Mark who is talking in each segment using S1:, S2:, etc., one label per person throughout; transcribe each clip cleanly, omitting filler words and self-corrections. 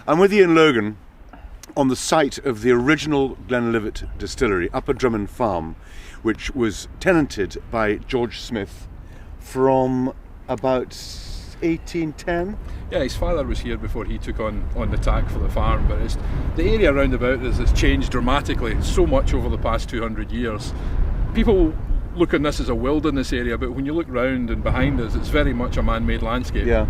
S1: I'm with Ian Logan on the site of the original Glenlivet Distillery, Upper Drummond Farm, which was tenanted by George Smith from about 1810.
S2: Yeah, his father was here before he took on the tack for the farm, but the area round about us has changed dramatically, so much over the past 200 years. People look on this as a wilderness area, but when you look round and behind us, it's very much a man-made landscape.
S1: Yeah.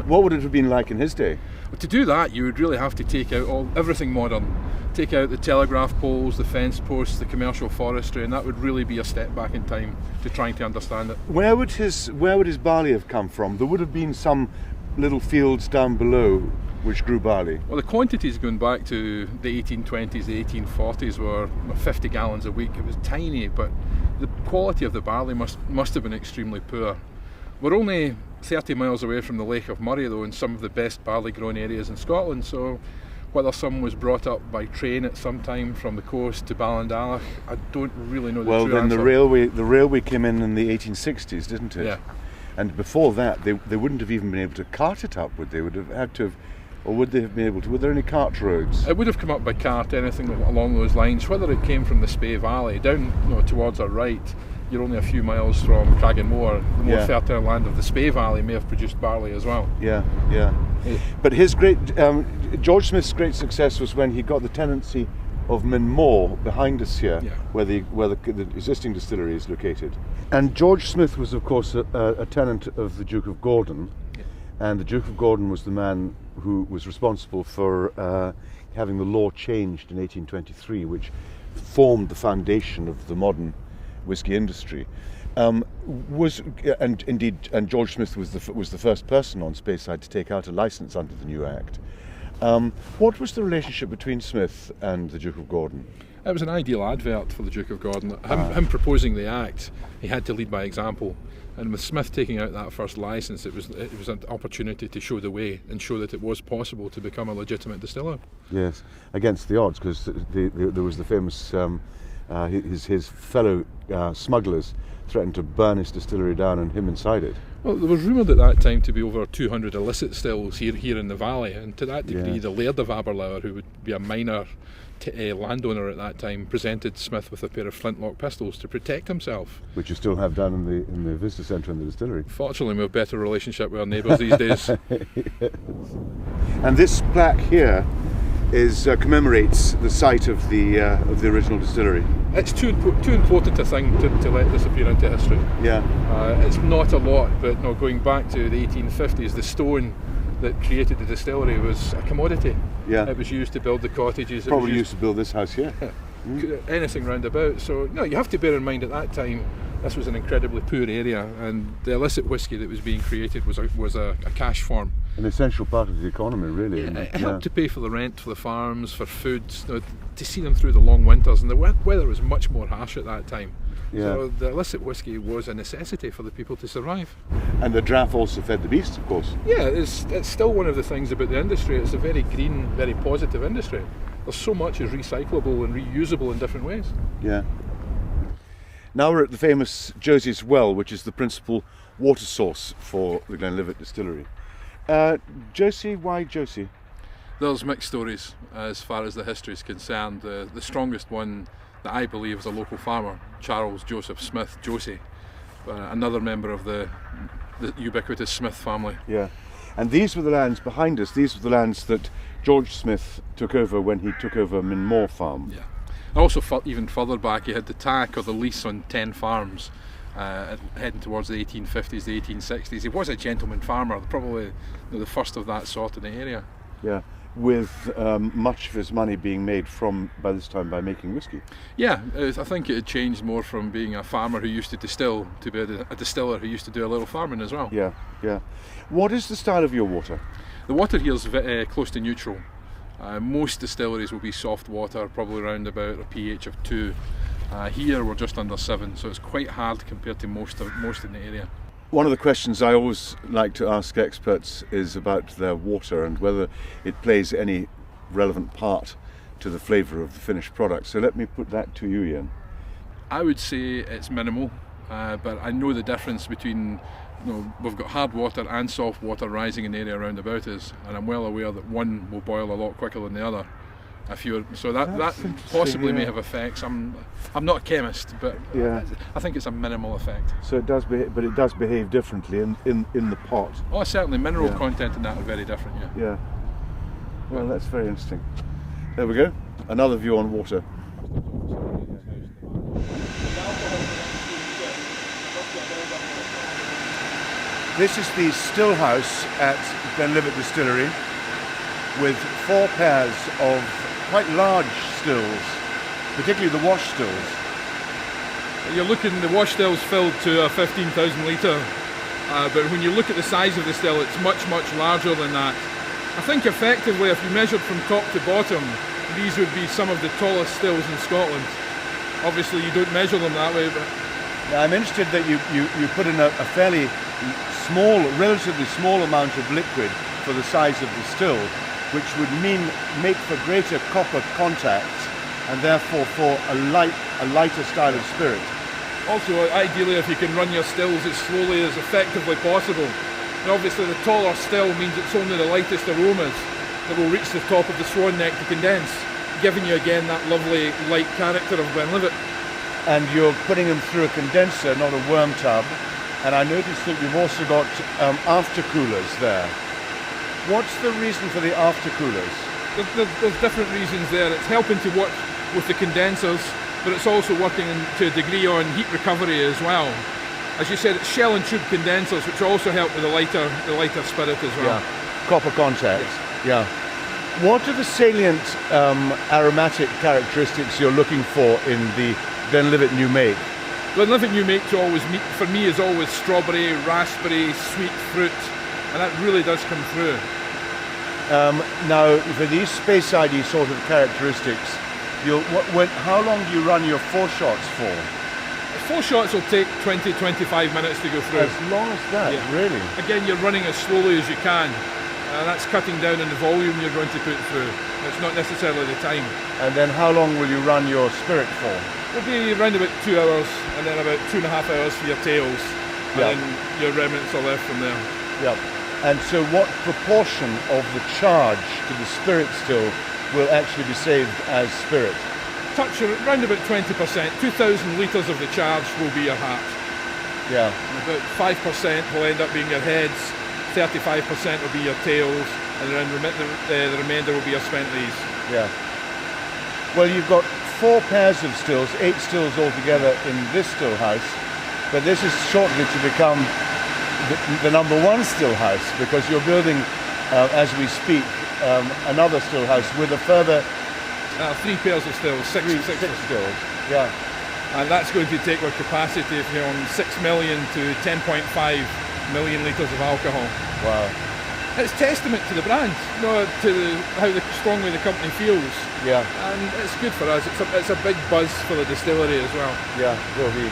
S1: What would it have been like in his day?
S2: But to do that, you would really have to take out everything modern. Take out the telegraph poles, the fence posts, the commercial forestry, and that would really be a step back in time to trying to understand it. Where would his
S1: barley have come from? There would have been some little fields down below which grew barley.
S2: Well, the quantities going back to the 1820s, the 1840s were 50 gallons a week. It was tiny, but the quality of the barley must have been extremely poor. We're only 30 miles away from the Lake of Moray, though, in some of the best barley grown areas in Scotland, so whether some was brought up by train at some time from the coast to Ballindalach, I don't really know the true answer.
S1: Well, then the railway came in the 1860s, didn't it?
S2: Yeah.
S1: And before that, they wouldn't have even been able to cart it up, would they? Would have had to have, or would they have been able to? Were there any cart roads?
S2: It would have come up by cart, anything along those lines. Whether it came from the Spey Valley, down towards our right, you're only a few miles from Cragganmore. The more fertile land of the Spey Valley may have produced barley as well.
S1: Yeah. But George Smith's great success was when he got the tenancy of Minmore behind us here, where the existing distillery is located. And George Smith was, of course, a tenant of the Duke of Gordon, and the Duke of Gordon was the man who was responsible for having the law changed in 1823, which formed the foundation of the modern whisky industry. And George Smith was the first person on Speyside to take out a license under the new Act. What was the relationship between Smith and the Duke of Gordon?
S2: It was an ideal advert for the Duke of Gordon. Him proposing the Act, he had to lead by example. And with Smith taking out that first licence, it was an opportunity to show the way and show that it was possible to become a legitimate distiller.
S1: Yes, against the odds, because there was the famous his fellow smugglers threatened to burn his distillery down and him inside it.
S2: Well, there was rumoured at that time to be over 200 illicit stills here in the valley, and to that degree the Laird of Aberlour, who would be a minor landowner at that time, presented Smith with a pair of flintlock pistols to protect himself.
S1: Which you still have down in the visitor centre in the distillery.
S2: Fortunately, we have a better relationship with our neighbours these days.
S1: Yes. And this plaque here commemorates the site of the original distillery.
S2: It's too important a thing to let disappear into history.
S1: Yeah.
S2: It's not a lot, but going back to the 1850s, the stone that created the distillery was a commodity.
S1: Yeah.
S2: It was used to build the cottages.
S1: Probably used to build this house here.
S2: Anything round about. So you have to bear in mind at that time this was an incredibly poor area, and the illicit whisky that was being created was a cash form.
S1: An essential part of the economy, really.
S2: Yeah, it helped to pay for the rent for the farms, for food, to see them through the long winters, and the weather was much more harsh at that time.
S1: Yeah.
S2: So the illicit whisky was a necessity for the people to survive.
S1: And the draff also fed the beasts, of course.
S2: Yeah, it's still one of the things about the industry. It's a very green, very positive industry. There's so much is recyclable and reusable in different ways.
S1: Yeah. Now we're at the famous Josie's Well, which is the principal water source for the Glenlivet Distillery. Josie, why Josie?
S2: There's mixed stories as far as the history is concerned. The strongest one that I believe is a local farmer, Charles Joseph Smith, Josie, another member of the ubiquitous Smith family.
S1: Yeah, and these were the lands behind us. These were the lands that George Smith took over when he took over Minmore Farm.
S2: Yeah. Also, even further back, he had the tack or the lease on 10 farms, heading towards the 1850s, the 1860s. He was a gentleman farmer, probably the first of that sort in the area.
S1: Yeah, with much of his money being made by this time by making whisky.
S2: Yeah, I think it had changed more from being a farmer who used to distill to be a distiller who used to do a little farming as well.
S1: Yeah, yeah. What is the style of your water?
S2: The water here is close to neutral. Most distilleries will be soft water, probably around about a pH of 2. Here we're just under 7, so it's quite hard compared to most in the area.
S1: One of the questions I always like to ask experts is about their water and whether it plays any relevant part to the flavour of the finished product. So let me put that to you, Ian.
S2: I would say it's minimal, but I know the difference between we've got hard water and soft water rising in the area around about us, and I'm well aware that one will boil a lot quicker than the other. That possibly may have effects. I'm not a chemist, but I think it's a minimal effect.
S1: So it does behave, but it does behave differently in the pot.
S2: Oh, certainly, mineral content in that are very different.
S1: Yeah. Well, that's very interesting. There we go. Another view on water. This is the still house at Glenlivet Distillery, with 4 pairs of quite large stills, particularly the wash stills.
S2: You're looking, the wash still's filled to a 15,000 litre, but when you look at the size of the still, it's much, much larger than that. I think effectively, if you measured from top to bottom, these would be some of the tallest stills in Scotland. Obviously, you don't measure them that way, but...
S1: Now, I'm interested that you put in a fairly small, relatively small amount of liquid for the size of the still, which would make for greater copper contact and therefore for a lighter style of spirit.
S2: Also, ideally, if you can run your stills as slowly as effectively possible. And obviously, the taller still means it's only the lightest aromas that will reach the top of the swan neck to condense, giving you again that lovely light character of Glenlivet.
S1: And you're putting them through a condenser, not a worm tub. And I noticed that you've also got after coolers there. What's the reason for the after coolers?
S2: There's different reasons there. It's helping to work with the condensers, but it's also working to a degree on heat recovery as well. As you said, it's shell and tube condensers, which also help with the lighter spirit as well.
S1: Yeah, copper contact. Yes. Yeah. What are the salient aromatic characteristics you're looking for in the Glenlivet new make?
S2: Glenlivet new make for me is always strawberry, raspberry, sweet fruit, and that really does come through.
S1: Now, for these Space ID sort of characteristics, how long do you run your 4 shots for?
S2: 4 shots will take 20-25 minutes to go through.
S1: As long as that, really?
S2: Again, you're running as slowly as you can, and that's cutting down on the volume you're going to put through. It's not necessarily the time.
S1: And then how long will you run your spirit for?
S2: It'll be around about 2 hours, and then about 2.5 hours for your tails, and then your remnants are left from there.
S1: Yep. And so what proportion of the charge to the spirit still will actually be saved as spirit?
S2: Touch around about 20%. 2,000 litres of the charge will be your heart.
S1: Yeah.
S2: And about 5% will end up being your heads, 35% will be your tails, and then the remainder will be your spent lees.
S1: Yeah. Well, you've got 4 pairs of stills, 8 stills altogether in this still house, but this is shortly to become the number 1 still house, because you're building, as we speak, another still house with a further
S2: 3 pairs of stills, six
S1: stills. Yeah,
S2: and that's going to take our capacity from 6 million to 10.5 million litres of alcohol.
S1: Wow!
S2: It's testament to the brand, to how strongly the company feels.
S1: Yeah,
S2: and it's good for us. It's a big buzz for the distillery as well.
S1: Yeah, will be.